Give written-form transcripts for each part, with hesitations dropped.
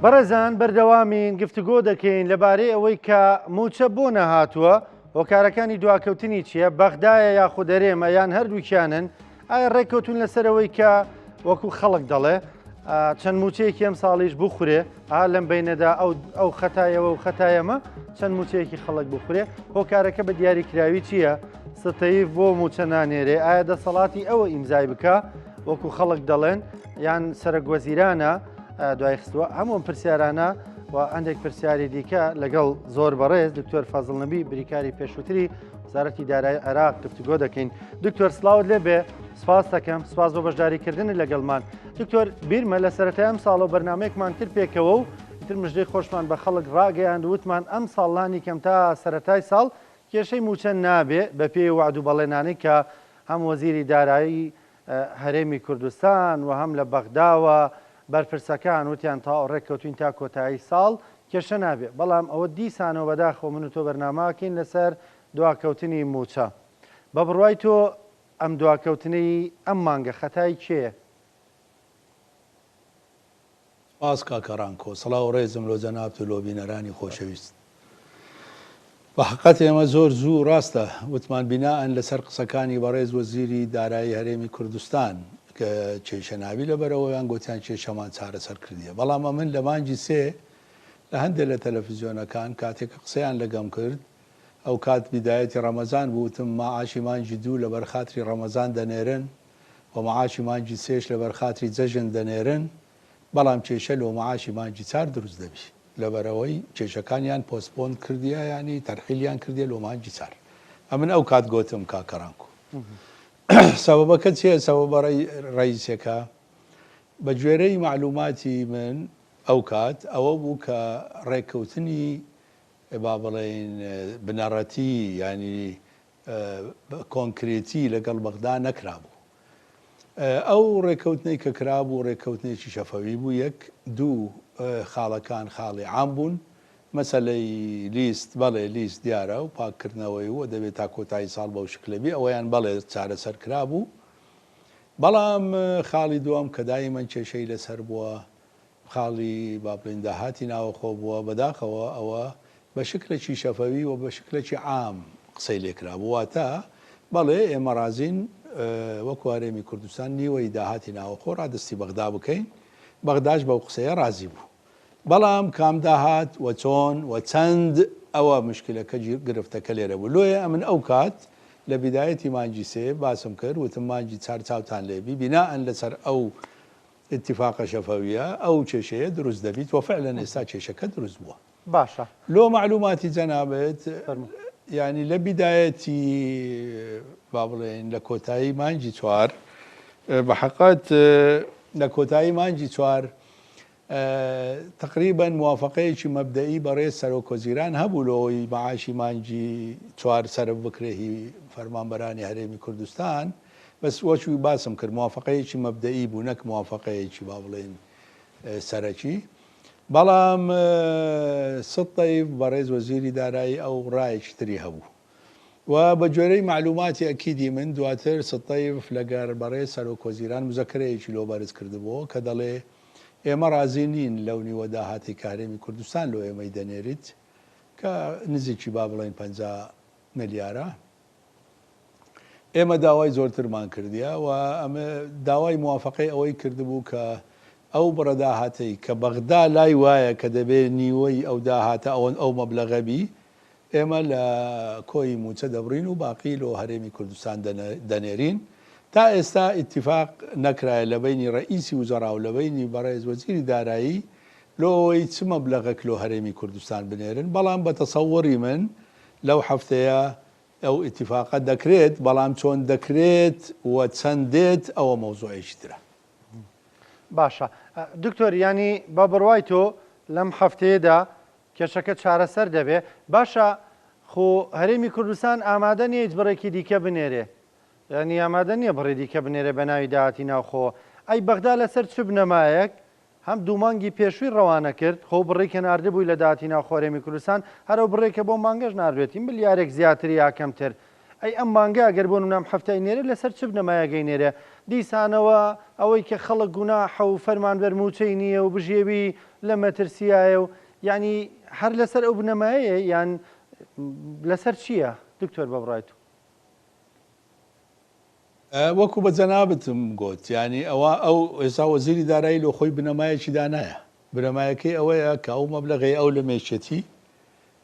بەڕێزان بەردەوامین گفتوگۆ دەکەین لەبارەی ئەوەی کە موچە بۆ نەهاتووە هۆکارەکانی دواکەوتنی چییە؟ بەغدایە یاخود دەرێمە یان هەردووکیانن؟ ئایا ڕێککەوتون لەسەرەوەی کە وەکو خەڵک دەڵێ چەند موچەیەکی ئەم ساڵیش بخورێ لەم بینەدا ئەو خەتایەوە و خەتایەمە چەند موچەیەکی خەڵک بخورێ؟ هۆکارەکە بە دیاریکراوی چییە؟ ستەیف بۆ موچە نانێرێ؟ ئایا دەسەڵاتی ئەوە ئیمزای بکە وەکو خەڵک دەڵێن یان سەرۆکوەزیرانە دوای خستووە؟ هەموو پرسیارانە و هەندێک پرسیاری دیکە لەگەڵ زۆر بەڕێز دکتۆر فازڵنەبی بریکاری پێشووتری وزارەتی دارایی عێراق گفتوگۆ دەکەین. دکتۆر سلااوت لێبێ، سپاس دەکەم، سپاس بۆ بەشداریکردنی لەگەڵمان. دکتۆر بیرمە لە سەرەتای ئەم ساڵ و بەرنامەیەکمان کرد پێکەوە و تر مژدەی خۆشمان بە خەڵک ڕاگەیاند وتمان ئەم ساڵانی کەم تا سەرەتای ساڵ کێشەی موچە نابێ بە پێی وعد و بەڵێنانی کە هەم وەزیری دارایی هەرێمی کوردستان و هەم لە بەغداوە بەرپرسەکان وتیان تا ڕێککەوتوین تا کۆتایی ساڵ کێشە نابێ. بەڵام ئەوە دیسانەوە بەداخەوە من و تۆ بەرناماکەین لەسەر دواکەوتنی موچە. بە بڕوای تۆ ئەم دواکەوتنی ئەم مانگە خەتای کێیە؟ سپاس کاکەڕانکۆ، سڵاو و ڕێزم لۆ جەناب و لۆ بینەرانی خۆشەویست. بە حقیقەت ئێمە زۆر زوو ڕاستە وتمان بیناەن لەسەر قسەکانی بەڕێز وەزیری دارایی هەرێمی کوردستان کە کێشەناوی لەبەرەوەیان گوتیان کێشەمان چارەسەر کردیە. بەڵام من لە مانگی سێ لە هەندێک لە تەلەڤیزیۆنەکان کاتێک قسەیان لەگەم کرد ئەو کات بیدایەتی ڕەمەزان بووتم مەعاشی مانگی دوو لە بەرخاتری ڕەمەزان دەنێرن و مەعاشی مانگی سێش لە بەرخاتری جەژن دەنێرن، بەڵام کێشە لەو مەعاشی مانگی چار دروست دەبی لەبەرەوەی کێشەکانیان پۆستپۆن کردیە ینی تەرخیلیان کردیە لەو مانگی چار. ئەمن ئەو کات گوتم کاکەڕانکۆ. سەبەبەکە چیە؟ سەبەبە ڕئیسەکە بە گوێرەی معلوماتی من ئەو کات ئەوە بوو کە ڕێککەوتنی با بڵێن بنەڕەتی ینی کۆنکرێتی لەگەڵ بەغدا نەکرابوو. ئەو ڕێککەوتنەی کە کرابوو ڕێککەوتنێکی شەفەوی بوو. یەک دوو خاڵەکان خاڵی عام بوون، مەسەلەی لیست بەڵێ لیست دیارە و پاکردنەوەی وە دەبێت تا کۆتایی ساڵ بەو شکلەبی ئەوەیان بەڵێ چارەسەر کرابوو. بەڵام خاڵی دووەم کە دایمەن کێشەی لەسەر بووە خاڵی با بڵێن داهاتی ناوەخۆ بووە بەداخەوە ئەوە بە شکلێکی شەفەوی و بە شکلێکی عام قسەی لێکرابوو. واتە بەڵێ ئێمە رازین وەکو هەرێمی کوردستان نیوەی داهاتی ناوەخۆ ڕادستی بەغدا بکەین. بەغداش بەو قسەیە رازی بوو. بەڵام کام داهات و چۆن و چەند ئەوە مشکلەکە گرفتەکە لێرە بوو. لۆیە ئەمن ئەو کات لە بیدایەتی مانگی سێ باسم کرد وتم مانگی چار چاوتان لێبی بیناەن لەسەر ئەو اتفاقە شەفەویە ئەو کێشەیە دروست دەبیت و فعلەن ئێستا کێشەکە دروست بووە. باشە لۆ معلوماتی جەنابێت ینی لە بیدایەتی با بڵێن لە کۆتایی مانگی چوار بە حقیقەت لە کۆتایی مانگی چوار تقریبا موافقەیەکی مەبدەئی بەڕێز سەرۆکوەزیران هەبوو لەوەی مەعاشی مانگی چوار سەرف بکرێهی فەرمانبەرانی هەرێمی کوردستان، بەس وەچوی باسم کرد موافقەیەکی مەبدەئی بوو نەک موافقەیەکی با بڵێن سەرەکی. بەڵام ستەیف بەڕێز وەزیری دارایی ئەو ڕایەکی تری هەبوو و بە گوێرەی معلوماتی ئەکیدی من دواتر ستەیف لەگەر بەڕێز سەرۆکوەزیران مزەکرەیەکی لۆ بەرز کردبووە کە دەڵێ ئێمە رازی نین لەو نیوە داهاتی هەرێمی کوردستان لۆ ئێمەی دەنێریت کە نزیکی با بڵێن 50 ملیارە. ئێمە داوای زۆرترمان کردیە و ئەمە داوای موافقەی ئەوەی کردبوو کە ئەو بڕە داهاتەی کە بەغدا لای وایە کە دەبێت نیوەی ئەو داهاتە ئەو مەبلەغەبی ئێمە لە کۆی موچە دەبڕین و باقی لۆ هەرێمی کوردستان دەنێرین. تا ئێستا ئیتیفاق نەکرایە لە بینی ڕئیسی وزەرا و لە بینی بەڕێز وەزیری دارایی لۆەوەی چ مەبلەغێک لۆ هەرێمی کوردستان بنێرن. بەڵام بە تەسەووری من لەو هەفتەیە ئەو ئیتیفاقە دەکرێت، بەڵام چۆن دەکرێت و چەند دێت ئەوە مەوزوعێکی ترە. باشە دکتۆر، ینی بە بڕوای تۆ لەم هەفتەیەدا کێشەکە چارەسەر دەبێ. باشە خۆ هەرێمی کوردستان ئامادە نیە هیچ بڕێکی دیکە بنێرێ، ینی ئامادە نییە بڕێ دیکە بنێرێ بە ناوی داهاتی ناوخۆ. ئەی بەغدا لەسەر چ بنەمایەک هەم دوو مانگی پێشووی ڕەوانە کرد خۆ بڕێکە ناردبووی لە داهاتی ناوخۆ هەرێمی کوردستان، هەرەو بڕێکە بۆ مانگەش ناردوێتی ملیارێک زیاتری یاکەمتر. ئەی ئەم مانگە ئەگەر بۆ نام هەفتەی نێرە لەسەر چ بنەمایەکەی نێرە؟ دیسانەوە ئەوەی کە خەڵک گوناحە و فەرمانبەر موچەی نییە و بژێوی لە مەترسیایە و ینی هەر لەسەر ئەو بنەمایەیە یان لەسەر چییە دکتۆر بەبڕایت؟ وەکو بە جەنابەتم گوت ینی ئەوە ئەو ئێستا وەزیری دارایی لۆ خۆی بنەمایەکی دانایە. بنەمایەکەی ئەوەیە کە ئەو مەبلەغی ئەو لە مێشێتی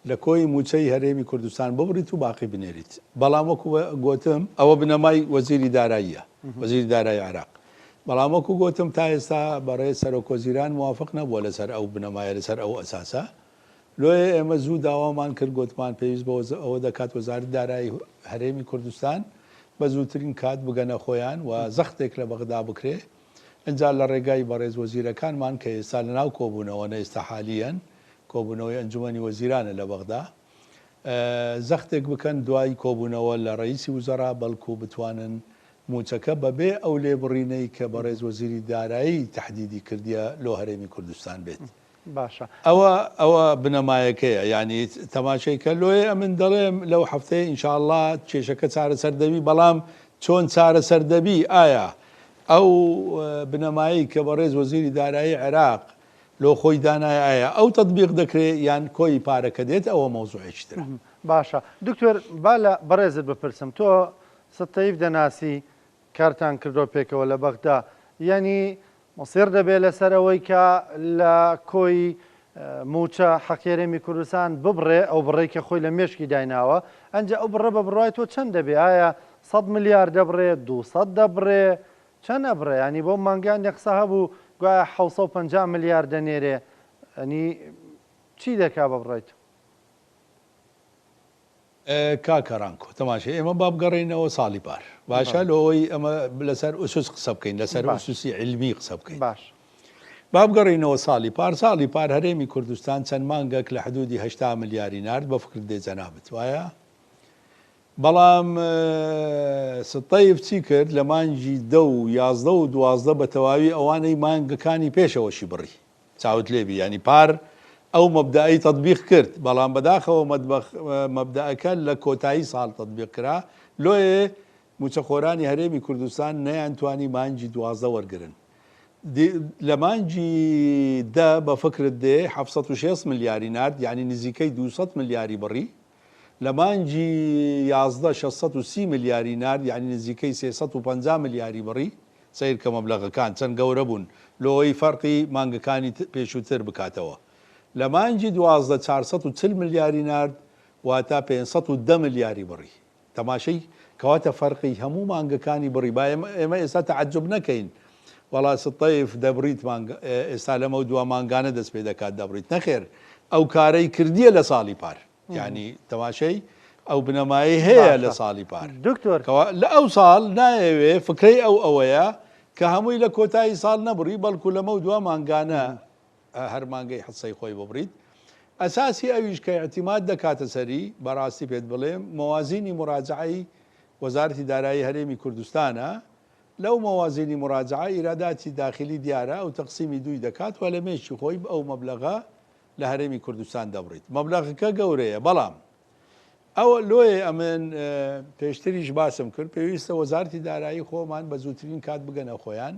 لە کۆی موچەی هەرێمی کوردستان ببڕیت و باقی بنێریت. بەڵام وەکو گوتم ئەوە بنەمای وەزیری داراییە، وەزیری دارایی عێراق. بەڵام وەکو گوتم تا ئێستا بەڕێز سەرۆکۆزیران موافق نەبووە لەسەر ئەو بنەمایە لەسەر ئەو ئەساسە. لۆیە ئێمە زوو داوامان کرد گوتمان پێویست بە ئەوە دەکات وەزارەتی دارایی هەرێمی کوردستان بە زووترین کات بگەنە خۆیان و زەختێک لە بەغدا بکرێ. ئەنجا لە ڕێگای بەڕێز وەزیرەکانمان کە ئێستا لەناو کۆبوونەوە ئێستا حالیەن کۆبوونەوەی ئەنجومەنی وەزیرانە لە بەغدا زەختێک بکەن دوای کۆبوونەوە لە ڕئیسی وزەرا بەڵکو بتوانن موچەکە بەبێ ئەو لێبڕینەی کە بەڕێز وەزیری دارایی تەحدیدی کردیە لۆ هەرێمی کوردستان بێت. باشە ئەوە بنەمایەکەیە ینی تەماشەیکە لۆیە من دەڵێم لەو هەفتەیە ئینشاءڵڵا کێشەکە چارەسەر دەبی بەڵام چۆن چارەسەر دەبی ئایا ئەو بنەمایی کە بەڕێز وەزیری دارایی عێراق لۆ خۆی دانایە ئایا ئەو تەطبیق دەکرێت یان کۆی پارەکە دێت ئەوە مەوزوعێکی ترە. باشە دکتۆر با لە بەڕێزت بپرسم تۆ ستەیف دەناسی کارتان کردۆ پێکەوە لە بەغدا ینی مەسیر دەبێت لەسەرەوەی کە لە کۆی موچە حەقێرەمی کوردستان ببڕێ ئەو بڕێی کە خۆی لە مێشکی دایناوە ئەنجا ئەو بڕە بە بڕای تۆ چەند دەبێ ئایا 100 ملیار دەبڕێ 200 دەبڕێ چەند ئەبڕێ ینی بۆ مانگان قسە هەبوو گوایە 750 ملیار دەنێرێ ئەنی چی دەکا بە بڕایت؟ کاکەڕانکۆ تەماشای ئێمە با بگەڕێنەوە ساڵی پار باشە لەوەی ئەمە لەسەر ئوسوس قسە بکەین لەسەر ئوسوسی علمی قسە بکەین. باش با بگەڕێنەوە ساڵی پار هەرێمی کوردستان چەند مانگەک لە حدودی 80 ملیاری نارد بە فکر دێ جەنابەت وایە. بەڵام ستەیف چی کرد لە مانگی 10 و 11 و 12 بە تەواوی ئەوانەی مانگەکانی پێشەوەشی بڕی چاوت لێبی ینی پار ئەو مەبدایی تطبیق کرد بەڵام بەداخەوە مەبدەەکە لە کۆتایی ساڵ تطبیق کرا لۆیە موچەخۆرانی هەرێمی کوردستان نەیانتوانی مانگی 12 وەرگرن. لە مانگی 10 بە فکرت دێ 760 ملیاری نارد یعنی نزیکەی 200 ملیاری بڕی. لە مانگی 11 630 ملیاری نارد یعنی نزیکەی 350 ملیاری بڕی. سیر کە مەبلەغەکان چەند گەورە بوون لەوەی فەرقی مانگەکانی پێشووتر بکاتەوە. لە مانگی 12 440 ملیاری نارد واتە 510 ملیاری بڕی. تەماشەی کەواتە فەرقی هەموو مانگەکانی بڕی با ئێمە ئێستا تەعەجوب نەکەین وەڵا ستەیف دەبڕیت ئێستا لەمە دو مانگانە دەست پێ دەکات دەبڕیت نەخێر ئەو کارەی کردیە لە ساڵی پار ینی تەماشەی ئەو بنەمایی هەیە لە ساڵی پار دکتۆر لە ئەو ساڵ نایەوێ فکرەی ئەوەیە کە هەمووی لە کۆتایی ساڵ نەبڕی بەڵکو لەمە دو مانگانە هەر مانگەی حسەی خۆی ببڕیت. ئەساسی ئەویش کە اعتیماد دەکاتە سەری بەڕاستی پێت بڵێم مەوازینی مراجعەی وەزارەتی دارایی هەرێمی کوردستانە لەو مەوازینی مراجعە ئیراداتی داخلی دیارە ئەو تەقسیمی دوی دەکات و لە مێشی خۆی ئەو مەبلەغە لە هەرێمی کوردستان دەبڕیت. مەبلەغەکە گەورەیە بەڵام ئەوە لۆیە ئەمن پێشتریش باسم کرد پێویستە وەزارەتی دارایی خۆمان بە زووترین کات بگەنە خۆیان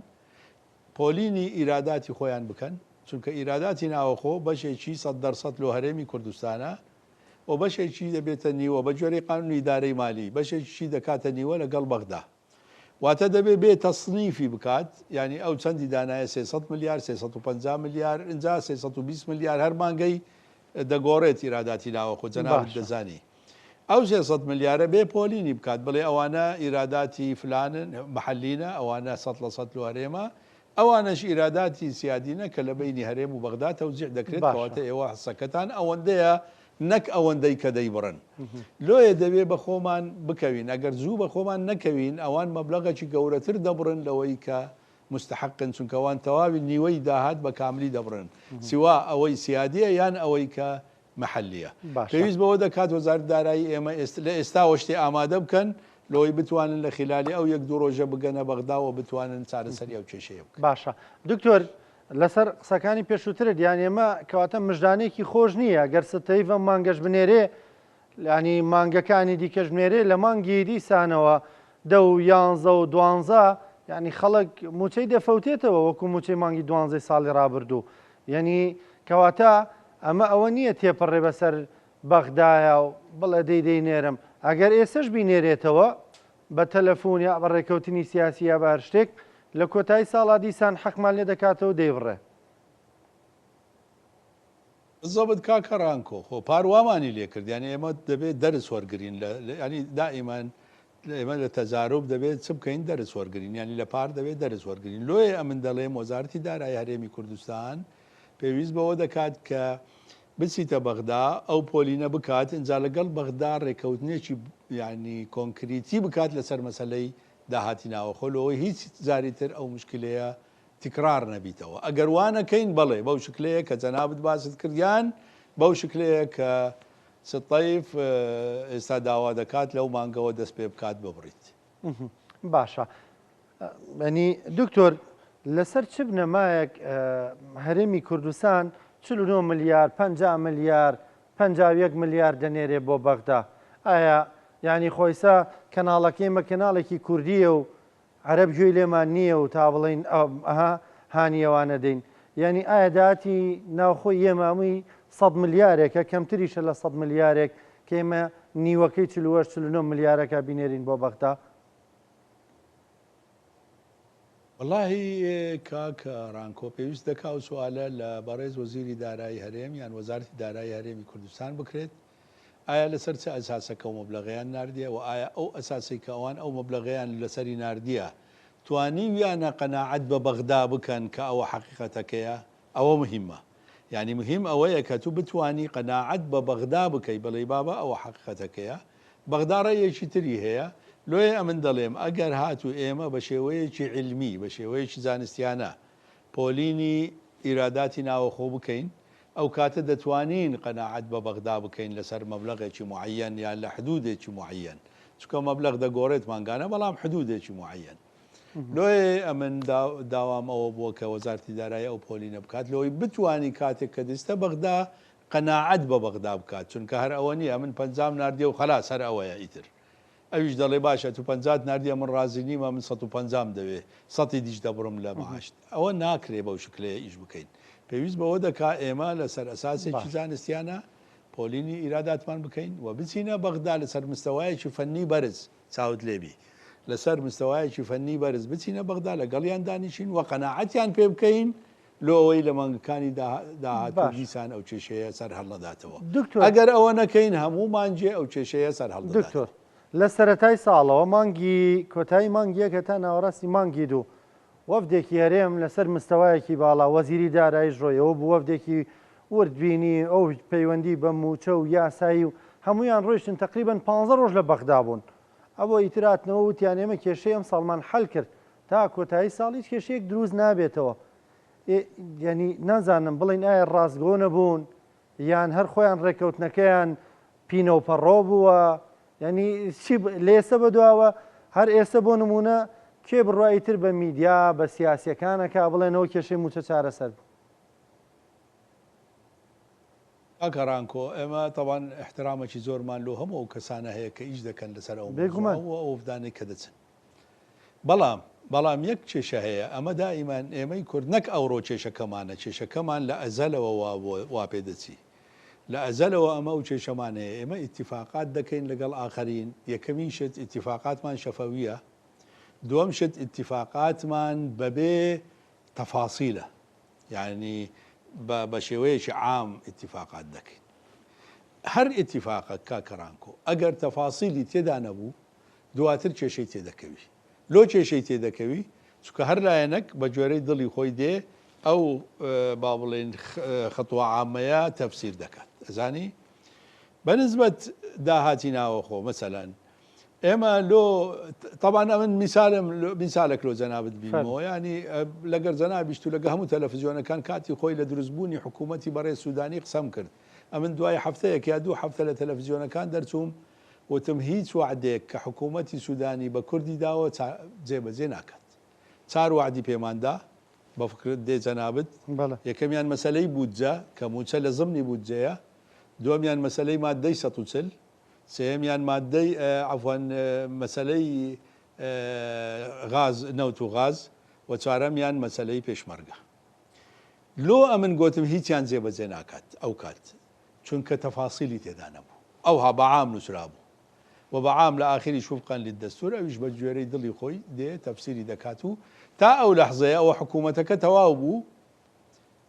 پۆلینی ئیراداتی خۆیان بکەن چونکە ئیراداتی ناوەخۆ بەشێکی 100% لۆ هەرێمی کوردستانە و بەشێکی دەبێتە نیوە بە جۆرەی قانونی ئیدارەی مالی بەشێکی دەکاتە نیوە لەگەڵ بەغدا واتە دەبێت بێت تەصنیفی بکات ینی ئەو چەندی دانایە 300 ملیار 350 ملیار اینجا 320 ملیار هەر مانگەی دەگۆڕێت ئیراداتی ناوەخۆ جەنابەت دەزانی ئەو 300 ملیارە بێ پۆلینی بکات بڵێ ئەوانە ئیراداتی فلانن محلینە ئەوانە 100% لۆ هەرێمە ئەوانەش ئیراداتی سیادینە کە لە بینی هەرێم و بەغدا تەوزیع دەکرێت کەواتە ئێوە حسەکەتان ئەوەندەیە نەک ئەوەندەی کە دەیبڕن لۆیە دەبێ بە خۆمان بکەوین ئەگەر زوو بە خۆمان نەکەوین ئەوان مەبلەغێکی گەورەتر دەبڕن لەوەی کە مستحقن چونکەوان تەواوی نیوەی داهات بە کاملی دەبڕن سیوا ئەوەی سیادیە یان ئەوەی کە محلیە پێویست بەوە دەکات وەزارەتی دارایی ئێمە لە ئێستاوە شتێ ئامادە بکەن لۆی بتوانن لە خلالی ئەو یەک دوو ڕۆژە بگەنە بەغداوە بتوانن چارەسەری ئەو کێشەیە بکەن. باشە دکتۆر لەسەر قسەکانی پێشووترت یان ئێمە کەواتە مژدانێکی خۆش نییە گەر ستەیڤە مانگەش بنێرێ ینی مانگەکانی دیکەش بنێرێ لە مانگی دیسانەوە 10 و 11 و 12 یعنی خەڵک موچەی دەفەوتێتەوە وەکو موچەی مانگی 12 ساڵی ڕابردوو یعنی کەواتە ئەمە ئەوە نییە تێپەڕێ بەسەر بەغدایە و بڵێ دەیدەینێرم ئەگەر ئێسش بینێرێتەوە بە تەلەفۆن یا بە ڕێکەوتنی سیاسی یا بە هەر شتێک لە کۆتایی ساڵا دیسان حەقمان لێ دەکاتەوە دەیڕێ. زەبت کاکەڕانکۆ خۆ پاروامانی لێ کرد یعنی ئێمە دەبێت دەرس وەرگین ینی دائیمان ئێمە لە تەزارۆب دەبێت چ بکەین دەرس وەرگین ینی لە پار دەبێت دەرس وەرگین لۆیە ئەمن دەڵێم وەزارەتی دارایی هەرێمی کوردستان پێویست بەوە دەکات کە بچیتە بەغدا ئەو پۆلینە بکات اینجا لەگەڵ بەغدا ڕێکەوتنێکی ینی کۆنکریتی بکات لەسەر مەسلەی داهاتی ناوەخۆلەوەی هیچ جاریتر ئەو مشکلەیە تکرار نەبیتەوە ئەگەر وانەکەین بڵێ بەو شکلەیە کە جەنابەت باست کردیان بەو شکلەیە کە سطیف ئێستا داوا دەکات لەو مانگەوە دەست پێ بکات ببڕیت. باشە بەنی دکتۆر لەسەر چ بنەمایەک هەرێمی کوردستان 49 ملیار 50 ملیار 51 ملیار دەنێرێ بۆ بەغدا ئایا ینی خۆیسا کەناڵەکەی مە کەناڵێکی کوردیە و عەرەب گوێی لێمان نییە و تا بڵین ئەها هانیەوانە دەین یعنی ئایا داتی ناوخۆی ئێمامووی 100 ملیارێکە کەمتریشە لە 100 ملیارێک کە ئێمە نیوەکەی 49 ملیارەکە بینێرین بۆ بەغدا. واللهی کاکە ڕانکۆ پێویست دەکا و سوالە لە بەڕێز وەزیری دارایی هەرێم یان وەزارەتی دارایی هەرێمی کوردستان بکرێت ئایا لەسەر چه ئەساسەکە و مەبلەغەیان ناردیە و ئایا ئەو ئەساسی کە ئەوان ئەو مەبلەغەیان لەسەری ناردیە توانی ویانە قەناعەت بە بەغدا بکەن کە ئەوە حەقیقەتەکەیە ئەوە مهمە یعنی مهم ئەوەیە کە تو بتوانی قەناعەت بە بەغدا بکەی بڵێ بابە ئەوە حەقیقەتەکەیە بەغدا ڕێیەکی تری هەیە لۆیە ئەمن دەڵێم ئەگەر هاتو ئێمە بە شێوەیەکی علمی بە شێوەیەکی زانستیانە پۆلینی ئیراداتی ناوەخۆ بکەین ئەو کاتە دەتوانین قەناعەت بە بەغدا بکەین لەسەر مەبلەغێکی معەن یان لە حدودێکی معەن چکە مەبلەغ دەگۆڕێت مانگانە بەڵام حدودێکی معەن لۆیە ئەمن داوام ئەوە بووە کە وەزارەتی دارایی ئەو پۆلینە بکات لەوەی بتوانی کاتێک کە دەستە بەغدا قەناعەت بە بەغدا بکات چونکە هەر ئەوە نییە من 50 ناردیە و خەلاص هەر ئەوەیە ئیتر ئەویش دەڵێ باشە تو 50 ناردیە من ڕازی نیمە من 150 دەوێ سەتی دیش دەبڕم لە مەعاشت ئەوە ناکرێ بەو شکلەیە ئیش بکەین پێویست بەوە دەکا ئێمە لەسەر ئەساسێکی زانستیانە پۆلینی ئیراداتمان بکەین و بچینە بەغدا لەسەر مستەوایەکی فەنی بەرز چاوت لێبی لەسەر مستەوایەکی فەنی بەرز بچینە بەغدا لەگەڵیان دانیشین و قەناعەتیان پێ بکەین لۆ ئەوەی لە مانگەکانی داهاتوو دیسان ئەو کێشەیە سەر هەڵدەداتەوە ئەگەر ئەوە نەکەین هەموومانجێ ئەو کێشەیە سەر هەڵدەدات. لە سەرەتای ساڵەوە مانگی کۆتایی مانگیەکە تا ناوەڕاستی مانگی دوو وەفدێکی هەرێم لەسەر مستەوایەکی باڵا وەزیری دارایی ڕۆیەوە بوو وەفدێکی وردبینی ئەو پەیوەندی بە موچە و یاسایی و هەمویان ڕۆیشتن تقریبان 15 ڕۆژ لە بەغدا بوون ئەوە ئیتراتنەوە وتیان ئێمە کێشەی ئەم ساڵمان حەل کرد تا کۆتایی ساڵیش کێشەیەک دروست نابێتەوە ینی نازانم بڵین ئایا ڕاستگۆ نەبوون یان هەر خۆیان ڕێکەوتنەکەیان پینە و پەڕۆ بووە ینی چی لێسە بەدواوە هەر ئێستا بۆ نمونە کێ بڕوایی تر بە میدیا بە سیاسیەکانەکە بڵێنەوە کێشەی موچە چارەسەر ئاکەڕانکۆ ئێمە تەوان احترامێکی زۆرمان لۆ هەموو ئەو کەسانە هەیە کە ئیش دەکەن لەسەر ئەوفدانێک کە دەچن بەڵام یەک کێشە هەیە ئەمە دائیمان ئێمەی کورد نەک ئەوڕۆ کێشەکەمانە کێشەکەمان لە ئەزەلەوە وا پێ دەچی لە ئەزەلەوە ئەمە و کێشەمانەیە ئێمە ئیتیفاقات دەکەین لەگەڵ ئاخرین یەکەمی شت ئیتیفاقاتمان شەفەویە دووەم شت ئیتیفاقاتمان بەبێ تەفاسیلە یعنی بە شێوەیەکی عام ئیتیفاقات دەکەین هەر ئیتیفاقە کاکەڕانکۆ ئەگەر تەفاسیلی تێدا نەبوو دواتر کێشەی تێدەکەوی لۆ کێشەی تێدەکەوی چکە هەر لایەنەک بە جۆرەی دڵی خۆی دێ ئەو با بڵێن خەتوە عامەیە تەفسیر دەکات ئەزانی بەنسبەت داهاتی ناوەخۆ مەسەلەن ئێمە لۆ طبعا من میسالێک لۆ جەنابەت بینەوە ینی لەگەر جەنابیشت و لەگە هەموو تەلەڤیزیۆنەکان کاتی خۆی لە دروستبوونی حکوومەتی بەڕێز سوودانی قسەم کرد ئەمن دوای هەفتەیەک یا دوو هەفتە لە تەلەڤیزیۆنەکان دەرچووم وتم هیچ وعدێک کە حکوومەتی سوودانی بە کوردی داوە جێبەجێ ناکات 4 وعدی پێماندا بە فکرت دێ جەنابەت یەکەمیان مەسەلەی بودجە کە موچە لە زمنی بودجەیە دووەمیان مەسەلەی مادەی 140 سێمیان مادەی عەفوان مەسەلەی غاز نەوت و غاز و چوارەمیان مەسەلەی پێشمەرگە. لۆ ئەمن گوتم هیچیان جێبەجێ ناکات ئەو کات چونکە تەفاسیلی تێدا نەبوو ئەوها بەعام نووسرا بوو و بەعام لە ئاخری شوفقان للدەستور ئەویش بە گوێرەی دڵی خۆی دێ تەفسیری دەکات و تا ئەو لەحزەیە ئەوە حکوومەتەکە تەواو بوو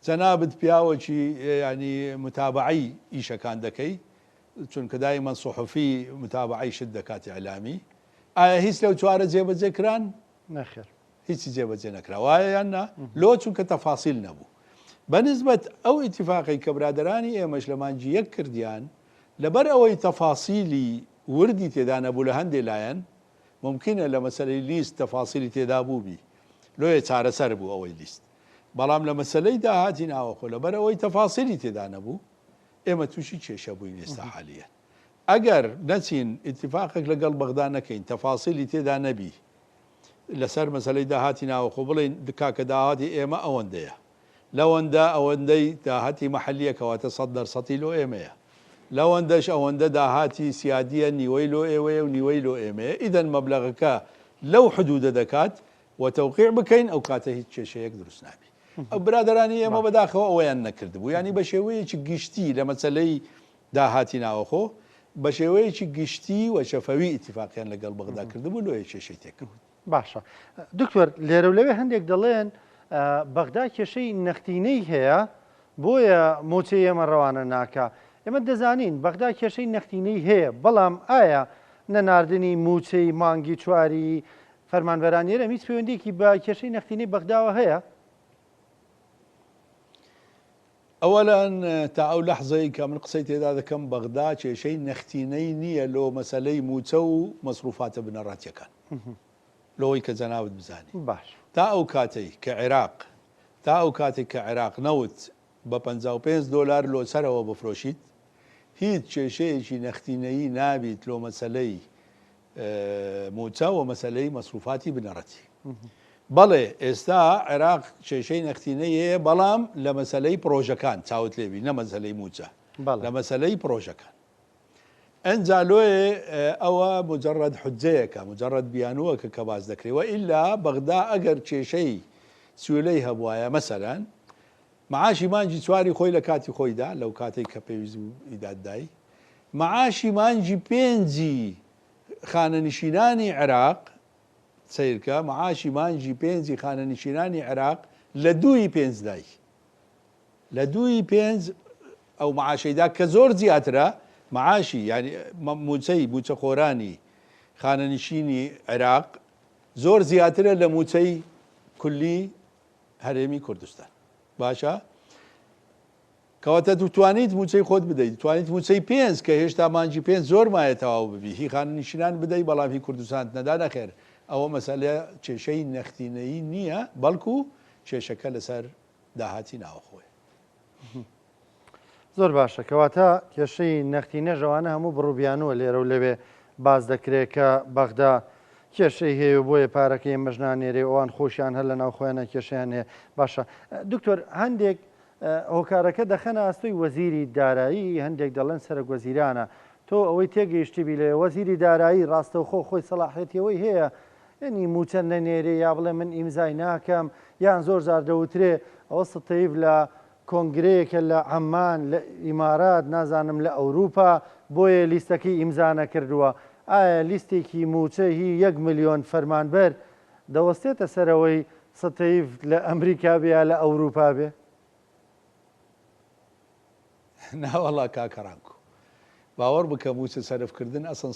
جەنابەت پیاوەکی ینی متابعی ئیشەکان دەکەی چونکە دایمەن سوحوفی متابعی شت دەکات ئیعلامی ئایا هیچ لەو چوارە جێبەجێ کران؟ نەخێر هیچی جێبەجێ نەکرا وایە یان نا لۆ چونکە تەفاسیل نەبوو بەنسبەت ئەو ئیتیفاقی کە برادرانی ئێمەش لە مانجی یەک کردیان لەبەر ئەوەی تەفاسیلی وردی تێدا نەبوو لە هەندێک لایەن ممکنە لە مەسەلەی لیست تەفاسیلی تێدا بووبی لۆیە چارەسەر بوو ئەوەی لیست بەڵام لە مەسەلەی داهاتی ناوەخۆ لەبەر ئەوەی تەفاسیلی تێدا نەبوو ئێمە تووشی کێشە بووین ئێستا حالیە ئەگەر نەچین ئیتیفاقێک لەگەڵ بەغدا نەکەین تەفاسیلی تێدا نەبی لەسەر مەسەلەی داهاتی ناوەخۆ بڵێن کاکە داهاتی ئێمە ئەوەندەیە لەوەندە ئەوەندەی داهاتی مەحلیەکەواتە 100% لۆ ئێمەیە لەوەندەش ئەوەندە داهاتی سیادیە نیوەی لۆ ئێوەیە و نیوەی لۆ ئێمەیە ئیدەن مەبلەغەکە لەو حدودە دەکات و تەوقیع بکەین ئەو کاتە هیچ کێشەیەک دروست نابی ئەو برادرانی ئێمە بەداخەوە ئەویان نەکرد بوو ینی بە شێوەیەکی گشتی لە مەسەلەی داهاتی ناوەخۆ بە شێوەیەکی گشتی و شەفەوی ئیتیفاقیان لەگەڵ بەغدا کردبوو لۆیە کێشەی تێکرد باشە دکتۆر لێرە و لەوێ هەندێک دەڵێن بەغدا کێشەی نەختینەی هەیە بۆیە موچەی ئێمە ڕەوانە ناکە ئێمە دەزانین بەغدا کێشەی نەختینەی هەیە بەڵام ئایا نەناردنی موچەی مانگی چواری فەرمانبەرانیێرە هیچ پەیوەندیەکی بە کێشەی نەختینەی بەغداوە هەیە؟ ئەوەلان تا ئەو لەحزەی کە من قسەی تێدا دەکەم بەغدا کێشەی نەختینەی نییە لۆ مەسەلەی موچە و مەسروفاتە بنەڕاتیەکان لەوەی کە جەنابەت بزانێ باش تا ئەو کاتەی کە عێراق تا ئەو کاتێک کە عێراق نەوت بە $55 لۆ سەرەوە بفرۆشیت هیچ کێشەیەکی نەختینەیی نابیت لۆ مەسەلەی موچە و مەسەلەی مەسروفاتی بنەڕەتی بەڵێ ئێستا عێراق کێشەی نەختینەی هەیە بەڵام لە مەسەلەی پرۆژەکان چاوت لێبی نە مەسەلەی موچە لە مەسەلەی پرۆژەکان ئەنجا لۆیێ ئەوە مجرد حجەیەکە مجرد بیانووەکە کە باز دەکرێەوە ئیلا بەغدا ئەگەر کێشەی سوێلەی هەبوایە مەسەران معاشی مانجی چواری خۆی لە کاتی خۆیدا لەو کاتێک کە پێویست ئیداددای معاشی مانجی پێنجی خانەنشینانی عێراق سیرکە معاشی مانجی پێنجی خانەنشینانی عێراق لە دووی پێنجدای لە دووی پێنج ئەو معاشەیدا کە زۆر زیاترە معاشی ینی موچە خۆرانی خانەنشینی عێراق زۆر زیاترە لە موچەی کولی هەرێمی کوردستان باشە کەواتە توانیت موچەی خۆت بدەیت توانیت موچەی پێنج کە هێشتا مانجی پێنج زۆر مایە تەواو ببی هی خانەنشینان بدەی بەڵام هی کوردستان نەدا نەخێر ئەوە مەسەلە کێشەی نەختینەیی نییە بەڵکو کێشەکە لەسەر داهاتی ناوەخۆی زۆر باشە کەواتە کێشەی نەختینە ژەوانە هەموو بڕووبیانوە لێرە و لەوێ باز دەکرێت کە بەغدا کێشەی هەیە بۆیە پارەکەی مەژنانێرێ ئەوان خۆشیان هەر لە ناوخۆیانە کێشیان هەیە باشە دکتۆر هەندێک هۆکارەکە دەخەنە ئاستۆی وەزیری دارایی هەندێک دەڵێن سەرۆکوەزیرانە تۆ ئەوەی تێگەیشتبی لێ وەزیری دارایی ڕاستەوخۆ خۆی سەلاحێتیەوەی هەیە ینی موچە نەنێرێ یا بڵێ من ئیمزای ناکەم یان زۆر زار دەوترێ ئەوە ستەیف لە کۆنگرەیەکە لە عەمان لە ئیمارات نازانم لە ئەوروپا بۆیە لیستەکەی ئیمزا نەکردووە ئایا لیستێکی موچە هی 1 ملیۆن فەرمانبەر دەوەستێتە سەرەوەی ستەیف لە ئەمریکا بێ لە ئەوروپا بێ؟ ناوەڵا کاکەڕانکو باوەڕ بکەم موچە سەرفکردن ئەسەن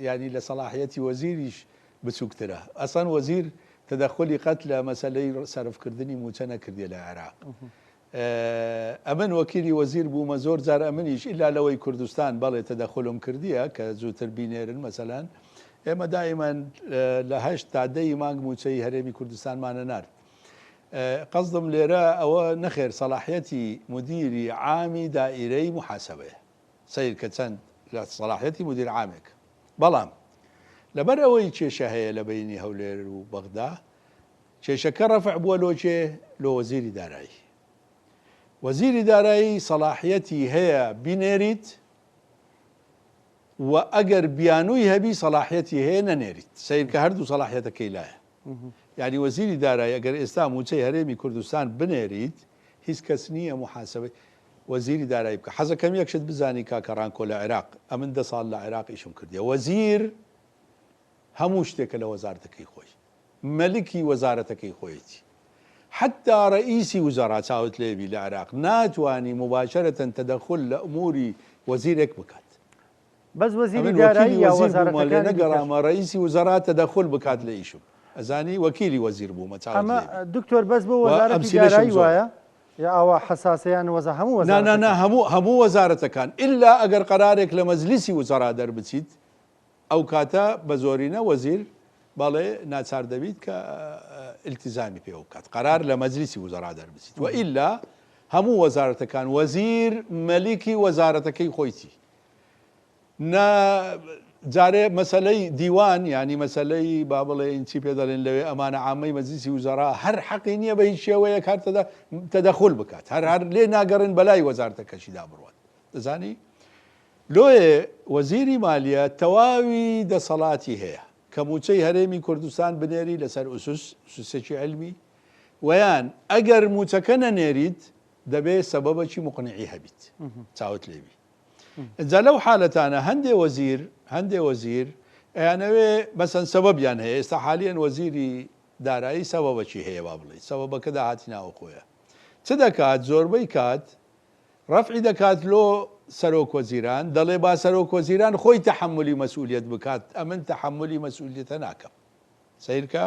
ینی لە سەلاحیەتی وەزیریش بچووکترە ئەسەن وەزیر تەدەخلی قەت لە مەسەلەی سەرفکردنی موچە نەکردێ لە عێراق ئەمن وەکیلی وەزیر بوومە زۆر جار ئەمنیش ئیلا لەوەی کوردستان بەڵێ تەدەخلم کردیە کە زووتر بینێرن مەسەلەن ئێمە دائیمان لە 8 تا 10 مانگ موچەی هەرێمی کوردستانمانە نارد قەزدم لێرە ئەوە نەخێر سەلاحیەتی مدیری عامی دائیرەی محاسبەیە سیر کە چەند لە سەلاحیەتی مدیر عامێک بەڵام لەبەر ئەوەی کێشە هەیە لە بینی هەولێر و بەغدا کێشەکە ڕەفع بووە لۆچێ لۆ وەزیری دارایی وەزیری دارایی سەلاحیەتی هەیە بینێریت و ئەگەر بیانووی هەبی سەلاحەتی هەیە نەنێریت سیر کە هەردوو سەلاحەتەکەی لایە یعنی وەزیری دارایی ئەگەر ئێستا موچەی هەرێمی کوردستان بنێریت هیچ کەس نییە محاسبەی وەزیری دارایی بکە حەزەکەم یەکشت بزانی کاکەڕانکۆ لە عێراق ئەمن 10 ساڵ لە عێراق ئیشم کردیە وەزیر هەموو شتێکە لە وەزارەتەکەی خۆی مەلکی وەزارەتەکەی خۆیەتی حتى رئيسي وزراء چاوت لێبی لە عێراق ناتوانانی مباشرەتەن تەدەخل لە ئەموری وەزیرێک بکات بەس وەزیری دارایی یا وەزارەتەکان نەگەڕامە رئیسی وزراء تەدەخل بکات لە ئیشم ئەزانی وەکیلی وەزیر بوومە چاوت ئەمە دکتۆر بەس بۆ وەزارەتی دارایی وایە یا ئەوە حساسیان وەزە هەموو وەزارەتەکان هەموو وەزارەتەکان ئللا ئەگەر قەرارێک لە مەجلیسی وزراء دەربچیت ئەو کاتە بە زۆرینە وەزیر بەڵێ ناچار دەبیت کە التزامی پێ بکات قەرار لە مەجلیسی وزراء دەربچیت و ئللا هەموو وەزارەتەکان وەزیر مەلیکی وەزارەتەکەی خۆیتی جارێ مەسەلەی دیوان ینی مەسەلەی با بڵێ چی پێ دەڵێن لەوێ ئەمانە عامەی مەجلیسی وزراء هەر حەقی نییە بە هیچ شێوەیە کار تەدەخل بکات هەر لێ ناگەڕن بەلای وەزارەتەکەشیدا بڕوات دەزانی لۆیە وەزیری مالیە تەواوی دەسەڵاتی هەیە کە موچەی هەرێمی کوردستان بنێری لەسەر ئوسوسێکی علمی ویان ئەگەر موچەکە نەنێریت دەبێت سەبەبەکی مقنعی هەبیت چاوت لێبی جا لەو حالەتانە هەندێ وەزیر ئەیانەوێ مەسەن سەبەبیان هەیە ئێستا حالیان وەزیری دارایی سەبەبەکی هەیە با بڵێ سەبەبەکە داهاتی ناوە خۆیە چ دەکات زۆربەی کات ڕەفعی دەکات لۆ سەرۆک وەزیران دەڵێ با سەرۆک وەزیران خۆی تەحملی مەسئولیەت بکات ئەمن تەحملی مەسئولیەتە ناکەم سیرکە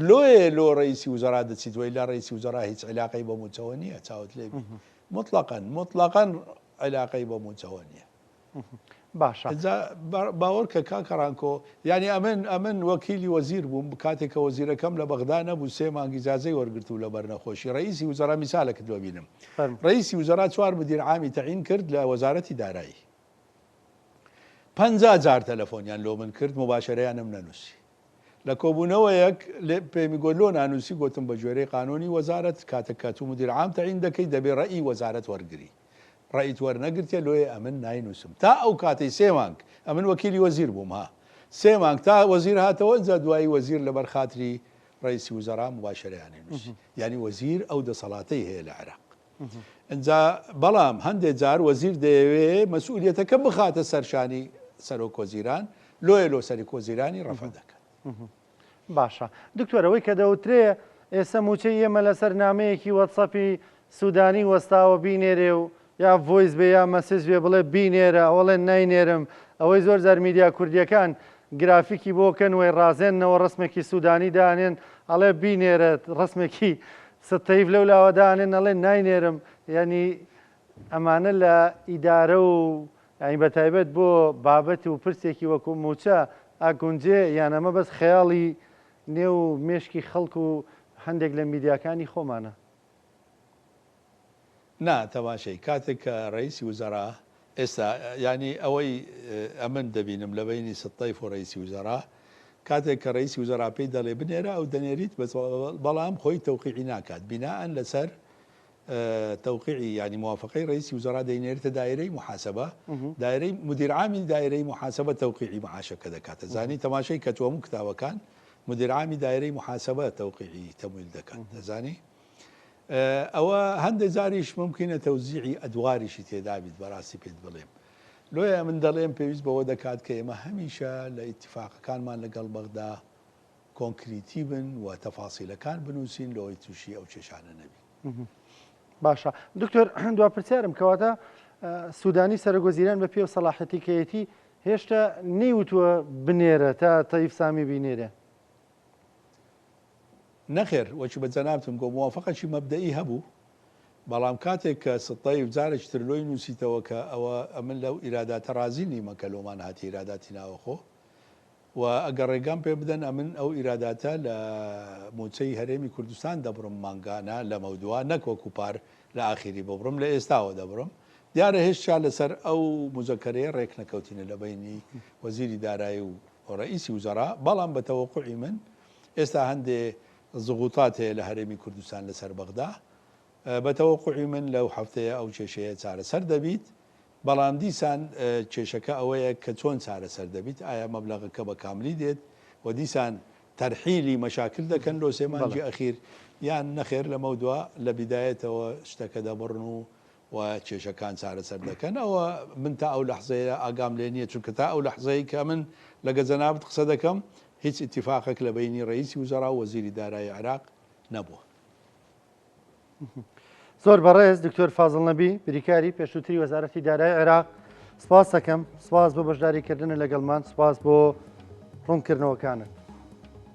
لۆیە لۆ ڕئیسی وزرا دەچیت وی لا ڕئیسی وزرا هیچ علاقەی بە موچەوە نییە چاوت لێبی مطلقاً علاقەی بە موچەوە نییە باشە باوەڕکە کاکەڕانکۆ ینی ئەمن وەکیلی وەزیر بووم کاتێکە وەزیرەکەم لە بەغدا نەبوو 3 مانگی جازەی وەرگرت و لە بەرنەخۆشی ڕئیسی وزرا میسالێکت دۆ بینم ڕئیسی وزرا 4 مدیر عامی تەعین کرد لە وەزارەتی دارایی 50 جار تەلەفۆنیان لۆ من کرد مباشرەیانم نەنووسی لە کۆبوونەوەیەک پێمی گۆ لۆ نانووسی گوتم بە گوێرەی قانونی وەزارەت کاتەکە تو مدیر عام تەعین دەکەی دەبێ ڕەئی وەزارەت وەرگری ڕیت وەرنەگرتێ لۆیە ئەمن ناینووسم تا ئەو کاتەی 3 مانگ ئەمن وەکیلی وەزیر بووم ها 3 مانگ تا وەزیر هاتەوە جا دوایی وەزیر لەبەر خاتری ڕئیسی وزرا مباشرەیانی نووسی ینی وەزیر ئەو دەسەڵاتەی هەیە لە عێراق ئەجا بەڵام هەندێک جار وەزیر دەیەوێ مەسئولیەتەکە بخاتە سەرشانی سەرۆک وەزیران لۆیە لۆ سەرۆک وەزیرانی ڕەفع دەکات باشە دکتۆرەوەی کە دەوترێ ئێستا موچەی ئێمە لەسەر نامەیەکی وەتسەپی سوودانی وەستاوە بینێرێ و یا ڤۆیس بێ یا مەسج بێ بڵێ بینێرە ئەوڵێ ناینێرم ئەوەی زۆر جار میدیا کوردیەکان گرافیکی بۆکەن وی ڕازێنەوە ڕسمێکی سوودانی دانێن ئەڵێ بینێرە ڕسمێکی ستەیف لەو لاوەدانێن ئەڵێ ناینێرم ینی ئەمانە لە ئیدارە و ینی بەتایبەت بۆ بابەتی و پرسێکی وەکو موچە ئاگونجێ یان ئەمە بەس خەیاڵی نێو مێشکی خەڵک و هەندێک لە میدیاکانی خۆمانە نا تەماشای کاتێک کە ڕئیسی وزرا ئێستا ینی ئەوەی ئەمن دەبینم لە بینی ستەیف و ڕئیسی وزرا کاتێک کە ڕئیسی وزرا پێی دەڵێ بنێرە ئەو دەنێریت بەڵام خۆی تەوقیعی ناکات بیناەن لەسەر تەوقیعی ینی موافقەی ڕئیسی وزرا دەینێرێتە دایرەی محاسبە دایرەی مدیر عامی دایرەی محاسبە تەوقیعی معاشەکە دەکاتە زانی تەماشای کە تۆموو کتابەکان مدیر عامی دایرەی محاسبە تەوقیعی تەمویل دەکەن دەزانی ئەوە هەندێک جاریش ممکنە تەوزیعی ئەدواریشی تێدابیت بەڕاستی پێت بڵێم لۆیە من دەڵێم پێویست بەوە دەکات کە ئێمە هەمیشە لە ئیتیفاقەکانمان لەگەڵ بەغدا کۆنکریتی بن و تەفاسیلەکان بنووسین لەوەی تووشی ئەو کێشانە نەبی باشە دکتۆر دوا پرسیارم کەواتە سوودانی سەرۆکوەزیران بە پێو سەلاحەتی کەیەتی هێشتا نەیوتووە بنێرە تا تەیف سامی بینێرە نەخێر وەچی بە جەنابتم گۆ موافقەکی مەبدەئی هەبوو بەڵام کاتێک کە ستەیف جارێکی تر لۆی نووسیتەوە کە ئەوە ئەمن لەو ئیراداتە رازی نیمە کە لۆمان هاتی ئیراداتی ناوەخۆ و ئەگەر ڕێگام پێ بدەن ئەمن ئەو ئیراداتە لە موچەی هەرێمی کوردستان دەبڕم مانگانە لە مەودووە نەکۆکو پار لە ئاخیری ببڕم لە ئێستاوە دەبڕم دیارە هێشتا لەسەر ئەو مزەکەرەیە ڕێک نەکەوتینە لە بینی وەزیری دارایی و ڕئیسی وزرا بەڵام بە تەوەقوعی من ئێستا هەندێ زغوتات هەیە لە هەرێمی کوردستان لەسەر بەغدا بە تەوەقوعی من لەو هەفتەیە ئەو کێشەیە چارەسەر دەبیت بەڵام دیسان کێشەکە ئەوەیە کە چۆن چارەسەر دەبیت ئایا مەبلەغەکە بە کاملی دێت و دیسان تەرحیلی مەشاکل دەکەن لۆ سێمانجی ئەخیر یان نەخێر لەمە دووە لە بیدایەتەوە شتەکە دەبڕن و کێشەکان چارەسەر دەکەن ئەوە من تا ئەو لەحزەیە ئاگام لێ نییە چونکە تا ئەو لەحزەیە کە من لە گەزەنابت قسە دەکەم هیچ ئیتیفاقێک لە بینی ڕئیسی وزەرا و وەزیری دارایی عێراق نەبووە. زۆر بەڕێز دکتۆر فازڵ نەبی بریکاری پێشووتری وەزارەتی دارایی عێراق سپاس دەکەم سپاس بۆ بەشداریکردنە لەگەڵمان سپاس بۆ ڕوونکردنەوەکانت.